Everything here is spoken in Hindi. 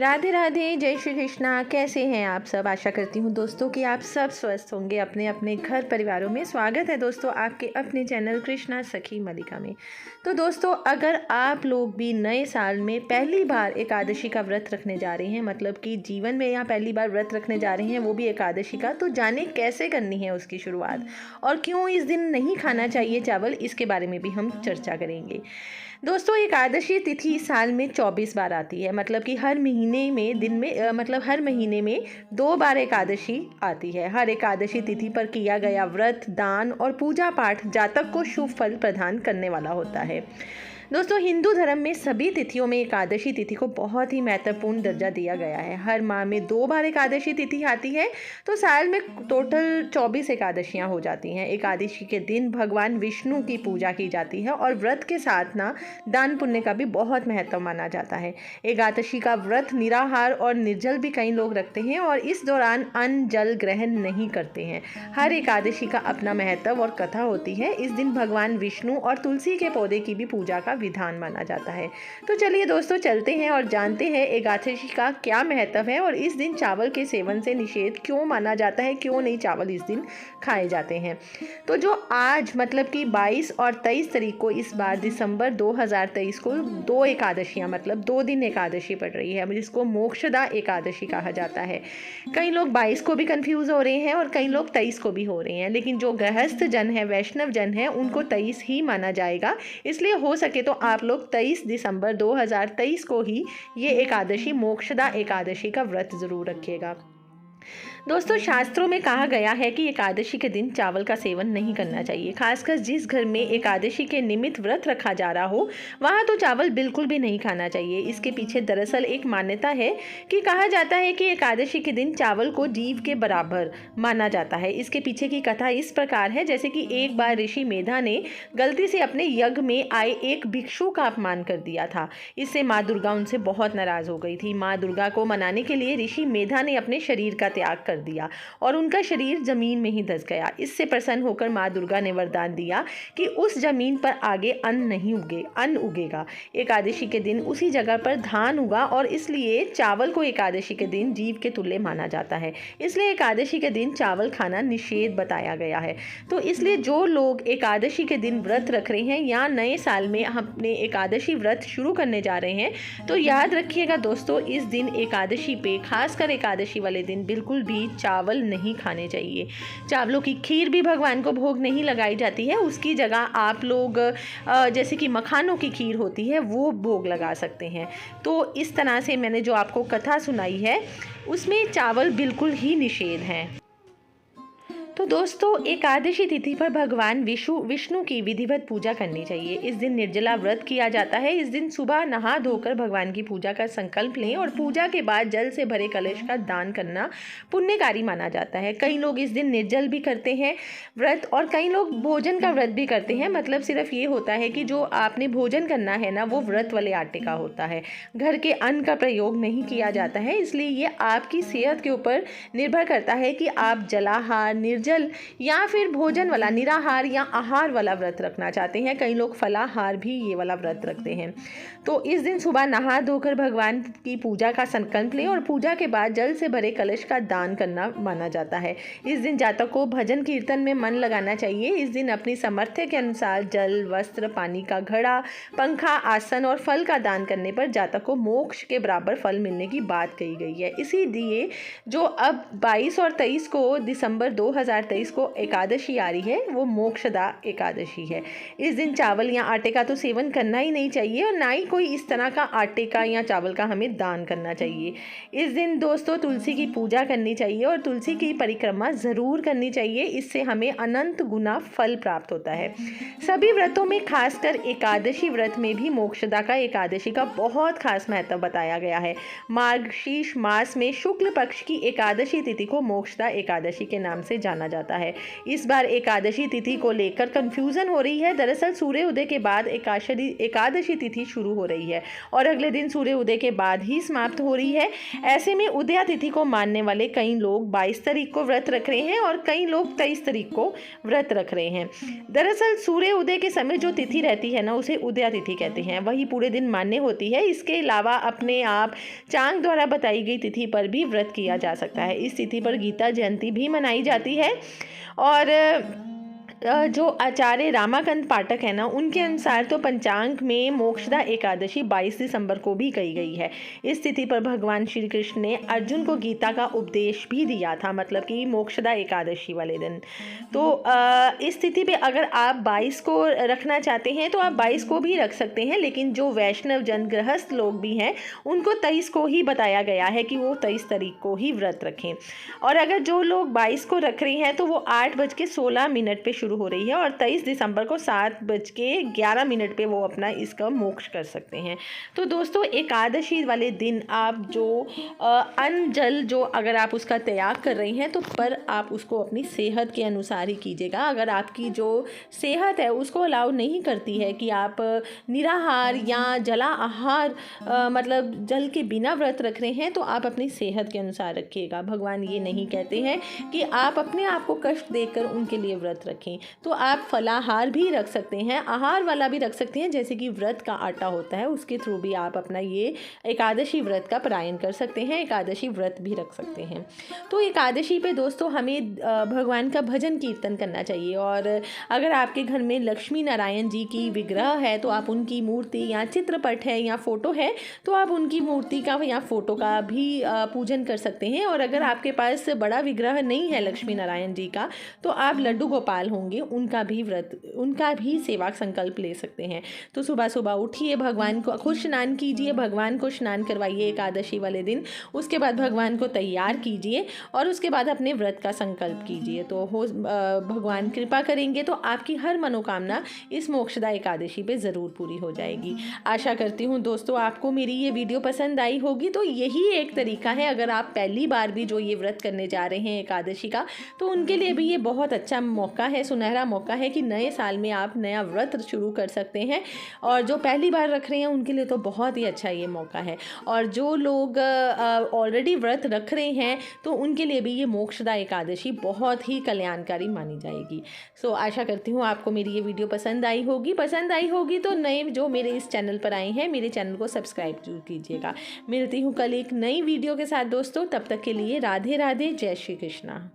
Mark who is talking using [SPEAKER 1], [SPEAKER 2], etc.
[SPEAKER 1] राधे राधे, जय श्री कृष्णा। कैसे हैं आप सब? आशा करती हूँ दोस्तों कि आप सब स्वस्थ होंगे अपने अपने घर परिवारों में। स्वागत है दोस्तों आपके अपने चैनल कृष्णा सखी मलिका में। तो दोस्तों, अगर आप लोग भी नए साल में पहली बार एकादशी का व्रत रखने जा रहे हैं, मतलब कि जीवन में यहाँ पहली बार व्रत रखने जा रहे हैं, वो भी एकादशी का, तो जाने कैसे करनी है उसकी शुरुआत और क्यों इस दिन नहीं खाना चाहिए चावल, इसके बारे में भी हम चर्चा करेंगे। दोस्तों, एकादशी तिथि साल में 24 बार आती है, मतलब कि हर महीने में दिन में हर महीने में 2 बार एकादशी आती है। हर एकादशी तिथि पर किया गया व्रत, दान और पूजा पाठ जातक को शुभ फल प्रदान करने वाला होता है। दोस्तों, हिंदू धर्म में सभी तिथियों में एकादशी तिथि को बहुत ही महत्वपूर्ण दर्जा दिया गया है। हर माह में 2 बार एकादशी तिथि आती है, तो साल में टोटल 24 एकादशियां हो जाती हैं। एकादशी के दिन भगवान विष्णु की पूजा की जाती है और व्रत के साथ ना दान पुण्य का भी बहुत महत्व माना जाता है। एकादशी का व्रत निराहार और निर्जल भी कई लोग रखते हैं और इस दौरान अन्न जल ग्रहण नहीं करते हैं। हर एकादशी का अपना महत्व और कथा होती है। इस दिन भगवान विष्णु और तुलसी के पौधे की भी पूजा का विधान माना जाता है। तो चलिए दोस्तों, चलते हैं और जानते हैं एकादशी का क्या महत्व है और इस दिन चावल के सेवन से निषेध क्यों माना जाता है, क्यों नहीं चावल इस दिन खाए जाते हैं। तो जो आज मतलब कि 22 और 23 तारीख को इस बार दिसंबर 2023 को 2 एकादशियां, मतलब 2 दिन एकादशी पड़ रही है, जिसको मोक्षदा एकादशी कहा जाता है। कई लोग 22 को भी कंफ्यूज हो रहे हैं और कई लोग 23 को भी हो रहे हैं, लेकिन जो गृहस्थ जन है, वैष्णव जन है, उनको 23 ही माना जाएगा। इसलिए हो सके तो आप लोग 23 दिसंबर 2023 को ही ये एकादशी मोक्षदा एकादशी का व्रत जरूर रखिएगा। दोस्तों, शास्त्रों में कहा गया है कि एकादशी के दिन चावल का सेवन नहीं करना चाहिए। खासकर जिस घर में एकादशी के निमित्त व्रत रखा जा रहा हो, वहाँ तो चावल बिल्कुल भी नहीं खाना चाहिए। इसके पीछे दरअसल एक मान्यता है कि कहा जाता है कि एकादशी के दिन चावल को जीव के बराबर माना जाता है। इसके पीछे की कथा इस प्रकार है, जैसे कि एक बार ऋषि मेधा ने गलती से अपने यज्ञ में आए एक भिक्षु का अपमान कर दिया था। इससे माँ दुर्गा उनसे बहुत नाराज हो गई थी। माँ दुर्गा को मनाने के लिए ऋषि मेधा ने अपने शरीर का त्याग कर दिया और उनका शरीर जमीन में ही धंस गया। इससे प्रसन्न होकर माँ दुर्गा ने वरदान दिया कि उस जमीन पर आगे अन्न उगेगा। एकादशी के दिन उसी जगह पर धान उगा और इसलिए चावल को एकादशी के दिन जीव के तुल्य माना जाता है। इसलिए एकादशी के दिन चावल खाना निषेध बताया गया है। तो इसलिए जो लोग एकादशी के दिन व्रत रख रहे हैं या नए साल में अपने एकादशी व्रत शुरू करने जा रहे हैं, तो याद रखिएगा दोस्तों, इस दिन एकादशी पे, खासकर एकादशी वाले दिन, बिल्कुल भी चावल नहीं खाने चाहिए। चावलों की खीर भी भगवान को भोग नहीं लगाई जाती है। उसकी जगह आप लोग जैसे कि मखानों की खीर होती है, वो भोग लगा सकते हैं। तो इस तरह से मैंने जो आपको कथा सुनाई है, उसमें चावल बिल्कुल ही निषेध हैं। तो दोस्तों, एकादशी तिथि पर भगवान विष्णु की विधिवत पूजा करनी चाहिए। इस दिन निर्जला व्रत किया जाता है। इस दिन सुबह नहा धोकर भगवान की पूजा का संकल्प लें और पूजा के बाद जल से भरे कलश का दान करना पुण्यकारी माना जाता है। कई लोग इस दिन निर्जल भी करते हैं व्रत और कई लोग भोजन का व्रत भी करते हैं। मतलब सिर्फ ये होता है कि जो आपने भोजन करना है ना, वो व्रत वाले आटे का होता है। घर के अन्न का प्रयोग नहीं किया जाता है। इसलिए ये आपकी सेहत के ऊपर निर्भर करता है कि आप जलाहार, निर्जल या फिर भोजन वाला, निराहार या आहार वाला व्रत रखना चाहते हैं। कई लोग फलाहार भी ये वाला व्रत रखते हैं। तो इस दिन सुबह नहा धोकर भगवान की पूजा का संकल्प लें और पूजा के बाद जल से भरे कलश का दान करना माना जाता है। इस दिन जातक को भजन कीर्तन में मन लगाना चाहिए। इस दिन अपनी सामर्थ्य के अनुसार जल, वस्त्र, पानी का घड़ा, पंखा, आसन और फल का दान करने पर जातक को मोक्ष के बराबर फल मिलने की बात कही गई है। इसीलिए जो अब 22 और 23 को दिसंबर 2023 को एकादशी आ रही है, वो मोक्षदा एकादशी है। इस दिन चावल या आटे का तो सेवन करना ही नहीं चाहिए और ना ही कोई इस तरह का आटे का या चावल का हमें दान करना चाहिए। इस दिन दोस्तों तुलसी की पूजा करनी चाहिए और तुलसी की परिक्रमा ज़रूर करनी चाहिए। इससे हमें अनंत गुना फल प्राप्त होता है। सभी व्रतों में, खासकर एकादशी व्रत में भी मोक्षदा का एकादशी का बहुत खास महत्व बताया गया है। मार्गशीर्ष मास में शुक्ल पक्ष की एकादशी तिथि को मोक्षदा एकादशी के नाम से जाना जाता है। इस बार एकादशी तिथि को लेकर कन्फ्यूज़न हो रही है। दरअसल सूर्य उदय के बाद एकादशी तिथि शुरू हो रही है और अगले दिन सूर्य उदय के बाद ही समाप्त हो रही है। ऐसे में उदया तिथि को मानने वाले कई लोग 22 तारीख को व्रत रख रहे हैं और कई लोग 23 तारीख को व्रत रख रहे हैं। दरअसल सूर्य उदय के समय जो तिथि रहती है ना, उसे उदया तिथि कहते हैं, वही पूरे दिन मान्य होती है। इसके अलावा अपने आप चांद द्वारा बताई गई तिथि पर भी व्रत किया जा सकता है। इस तिथि पर गीता जयंती भी मनाई जाती है और जो आचार्य रामाकांत पाठक है ना, उनके अनुसार तो पंचांग में मोक्षदा एकादशी 22 दिसंबर को भी कही गई है। इस तिथि पर भगवान श्री कृष्ण ने अर्जुन को गीता का उपदेश भी दिया था, मतलब कि मोक्षदा एकादशी वाले दिन। तो इस तिथि पे अगर आप 22 को रखना चाहते हैं तो आप 22 को भी रख सकते हैं, लेकिन जो वैष्णव जन गृहस्थ लोग भी हैं उनको 23 को ही बताया गया है कि वो 23 तारीख को ही व्रत रखें। और अगर जो लोग 22 को रख रहे हैं तो वो 8:16 पे शुरू हो रही है और 23 दिसंबर को 7:11 पे वो अपना इसका मोक्ष कर सकते हैं। तो दोस्तों, एकादशी वाले दिन आप जो अन्न जल जो अगर आप उसका त्याग कर रही हैं तो पर आप उसको अपनी सेहत के अनुसार ही कीजिएगा। अगर आपकी जो सेहत है उसको अलाउ नहीं करती है कि आप निराहार या जला आहार मतलब जल के बिना व्रत रख रहे हैं, तो आप अपनी सेहत के अनुसार रखिएगा। भगवान ये नहीं कहते हैं कि आप अपने आप को कष्ट देकर उनके लिए व्रत रखें। तो आप फलाहार भी रख सकते हैं, आहार वाला भी रख सकते हैं, जैसे कि व्रत का आटा होता है उसके थ्रू भी आप अपना ये एकादशी व्रत का पारायण कर सकते हैं, एकादशी व्रत भी रख सकते हैं। तो एकादशी पे दोस्तों हमें भगवान का भजन कीर्तन करना चाहिए। और अगर आपके घर में लक्ष्मी नारायण जी की विग्रह है तो आप उनकी मूर्ति या चित्रपट है या फ़ोटो है तो आप उनकी मूर्ति का या फ़ोटो का भी पूजन कर सकते हैं। और अगर आपके पास बड़ा विग्रह नहीं है लक्ष्मी नारायण जी का तो आप लड्डू गोपाल होंगे, उनका भी सेवा संकल्प ले सकते हैं। तो सुबह सुबह उठिए, भगवान को खुद स्नान कीजिए, भगवान को स्नान करवाइए एकादशी वाले दिन। उसके बाद भगवान को तैयार कीजिए और उसके बाद अपने व्रत का संकल्प कीजिए। तो भगवान कृपा करेंगे तो आपकी हर मनोकामना इस मोक्षदा एकादशी पे ज़रूर पूरी हो जाएगी। आशा करती हूँ दोस्तों आपको मेरी ये वीडियो पसंद आई होगी। तो यही एक तरीका है, अगर आप पहली बार भी जो ये व्रत करने जा रहे हैं एकादशी का, तो उनके लिए भी ये बहुत अच्छा मौका है, सुनहरा मौका है कि नए साल में आप नया व्रत शुरू कर सकते हैं। और जो पहली बार रख रहे हैं उनके लिए तो बहुत ही अच्छा ये मौका है। और जो लोग ऑलरेडी व्रत रख रहे हैं तो उनके लिए भी ये मोक्षदा एकादशी बहुत ही कल्याणकारी मानी जाएगी। सो आशा करती हूँ आपको मेरी ये वीडियो पसंद आई होगी। तो नए जो मेरे इस चैनल पर आए हैं, मेरे चैनल को सब्सक्राइब जरूर कीजिएगा। मिलती हूँ कल एक नई वीडियो के साथ दोस्तों, तब तक के लिए राधे राधे, जय श्री कृष्णा।